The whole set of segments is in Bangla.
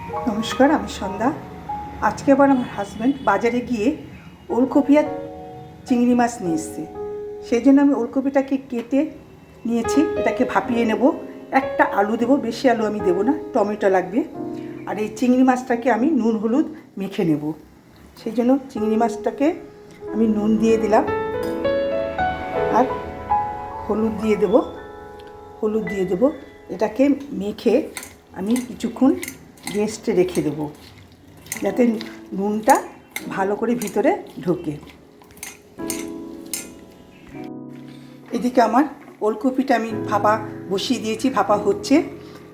নমস্কার, আমি সন্ধ্যা। আজকে আবার আমার হাজব্যান্ড বাজারে গিয়ে ওলকপি আর চিংড়ি মাছ নিয়ে এসছে। সেই জন্য আমি ওলকপিটাকে কেটে নিয়েছি, এটাকে ভাপিয়ে নেব। একটা আলু দেবো, বেশি আলু আমি দেবো না, টমেটো লাগবে। আর এই চিংড়ি মাছটাকে আমি নুন হলুদ মেখে নেব। সেই জন্য চিংড়ি মাছটাকে আমি নুন দিয়ে দিলাম আর হলুদ দিয়ে দেবো। এটাকে মেখে আমি কিছুক্ষণ রেস্টে রেখে দেবো, যাতে নুনটা ভালো করে ভিতরে ঢোকে। এদিকে আমার ওলকপিটা আমি ভাপা বসিয়ে দিয়েছি, ভাপা হচ্ছে।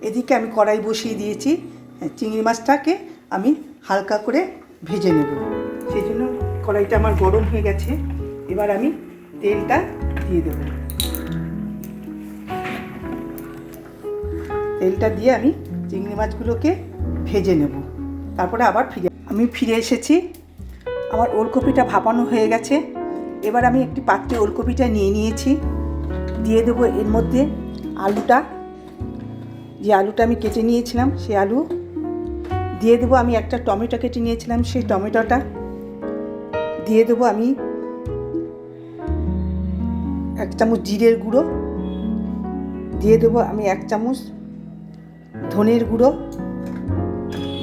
এদিকে আমি কড়াই বসিয়ে দিয়েছি, চিংড়ি মাছটাকে আমি হালকা করে ভেজে নেব। সেই জন্য কড়াইটা আমার গরম হয়ে গেছে। এবার আমি তেলটা দিয়ে দেব। তেলটা দিয়ে আমি চিংড়ি মাছগুলোকে ভেজে নেব, তারপরে আবার ফিরে এসেছি। আমার ওলকপিটা ভাপানো হয়ে গেছে। এবার আমি একটি পাত্রে ওলকপিটা নিয়ে নিয়েছি, দিয়ে দেবো এর মধ্যে আলুটা, যে আলুটা আমি কেটে নিয়েছিলাম সেই আলু দিয়ে দেবো। আমি একটা টমেটো কেটে নিয়েছিলাম, সেই টমেটোটা দিয়ে দেবো। আমি 1 চামচ জিরের গুঁড়ো দিয়ে দেবো, আমি 1 চামচ ধনের গুঁড়ো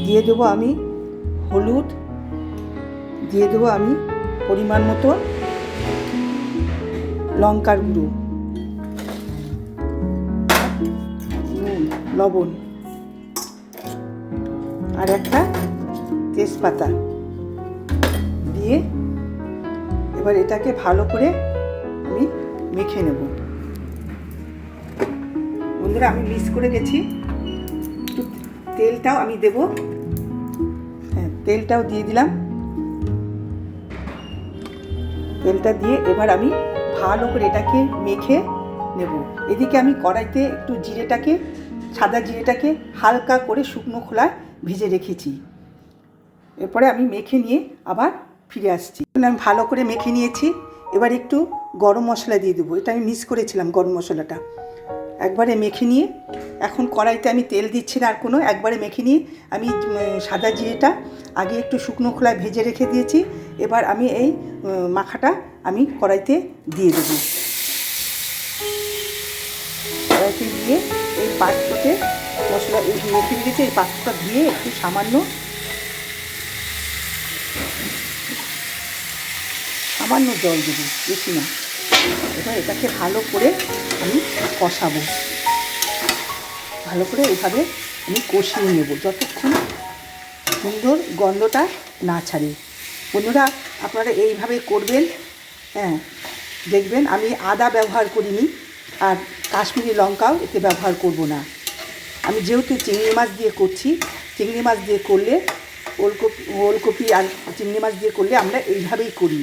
দিয়ে দেবো, আমি হলুদ দিয়ে দেবো, আমি পরিমাণ মতো লঙ্কার গুঁড়ো, নুন, লবণ আর একটা তেজপাতা দিয়ে এবার এটাকে ভালো করে আমি মেখে নেব। বন্ধুরা, আমি মিক্স করে গেছি। একটু তেলটাও আমি দেবো, তেলটাও দিয়ে দিলাম। তেলটা দিয়ে এবার আমি ভালো করে এটাকে মেখে নেব। এদিকে আমি কড়াইতে একটু সাদা জিরেটাকে হালকা করে শুকনো খোলায় ভেজে রেখেছি। এরপরে আমি মেখে নিয়ে আবার ফিরে আসছি। আমি ভালো করে মেখে নিয়েছি। এবার একটু গরম মশলা দিয়ে দেবো। এটা আমি মিক্স করেছিলাম, গরম মশলাটা একবারে মেখে নিয়ে, এখন কড়াইতে আমি তেল দিচ্ছি না আর কোনো, একবারে মেখে নিয়ে আমি সাদা জিরেটা আগে একটু শুকনো খোলায় ভেজে রেখে দিয়েছি। এবার আমি এই মাখাটা আমি কড়াইতে দিয়ে দেবো। কড়াইতে দিয়ে এই পাত্রতে মশলা মেখে দিয়েছি, এই পাত্রটা দিয়ে একটু সামান্য জল দেবো, বেশি না। এবার এটাকে ভালো করে আমি কষাবো, ভালো করে এইভাবে আমি কষিয়ে নেব যতক্ষণ সুন্দর গন্ধটা না ছাড়ে। বন্ধুরা, আপনারা এইভাবে করবেন, দেখবেন। আমি আদা ব্যবহার করিনি আর কাশ্মীরি লঙ্কাও এতে ব্যবহার করব না। আমি যেহেতু চিংড়ি মাছ দিয়ে করছি, চিংড়ি মাছ দিয়ে করলে ওলকপি আর চিংড়ি মাছ দিয়ে করলে আমরা এইভাবেই করি,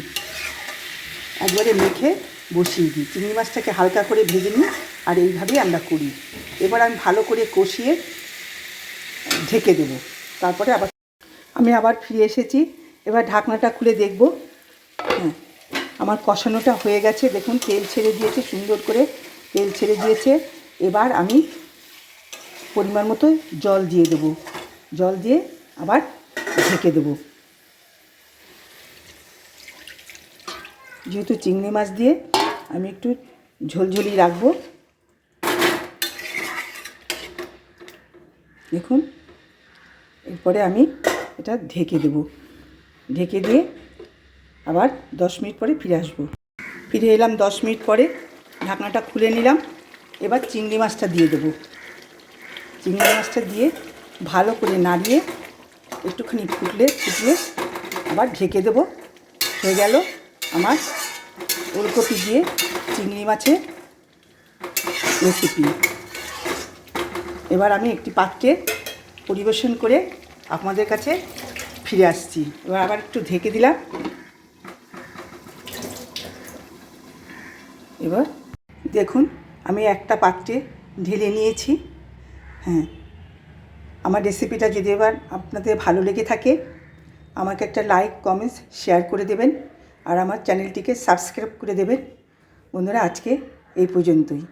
একবারে মেখে বসিয়ে দিই। চিংড়ি মাছটাকে হালকা করে ভেজে নিই আর এইভাবেই আমরা করি। এবার আমি ভালো করে কষিয়ে ঢেকে দেবো। তারপরে আমি আবার ফিরে এসেছি। এবার ঢাকনাটা খুলে দেখব। আমার কষানোটা হয়ে গেছে, দেখুন তেল ছেড়ে দিয়েছে, সুন্দর করে তেল ছেড়ে দিয়েছে। এবার আমি পরিমাণ মতো জল দিয়ে দেবো, জল দিয়ে আবার ঢেকে দেবো। যেহেতু চিংড়ি মাছ দিয়ে আমি একটু ঝোলঝোলি রাখবো। দেখুন, এরপরে আমি এটা ঢেকে দেব। ঢেকে দিয়ে আবার 10 মিনিট পরে ফিরে আসবো। ফিরে এলাম 10 মিনিট পরে, ঢাকনাটা খুলে নিলাম। এবার চিংড়ি মাছটা দিয়ে দেবো। চিংড়ি মাছটা দিয়ে ভালো করে নাড়িয়ে একটুখানি ফুটলে আবার ঢেকে দেবো। হয়ে গেল আমার ওলকপি দিয়ে চিংড়ি মাছের রেসিপি। এবার আমি একটি পাত্রে পরিবেশন করে আপনাদের কাছে ফিরে আসছি। এবার আবার একটু ঢেকে দিলাম। এবার দেখুন, আমি একটা পাত্রে ঢেলে নিয়েছি। আমার রেসিপিটা যদি এবার আপনাদের ভালো লেগে থাকে, আমাকে একটা লাইক, কমেন্টস, শেয়ার করে দেবেন আর আমার চ্যানেলটিকে সাবস্ক্রাইব করে দেবেন। বন্ধুরা, আজকে এই পর্যন্তই।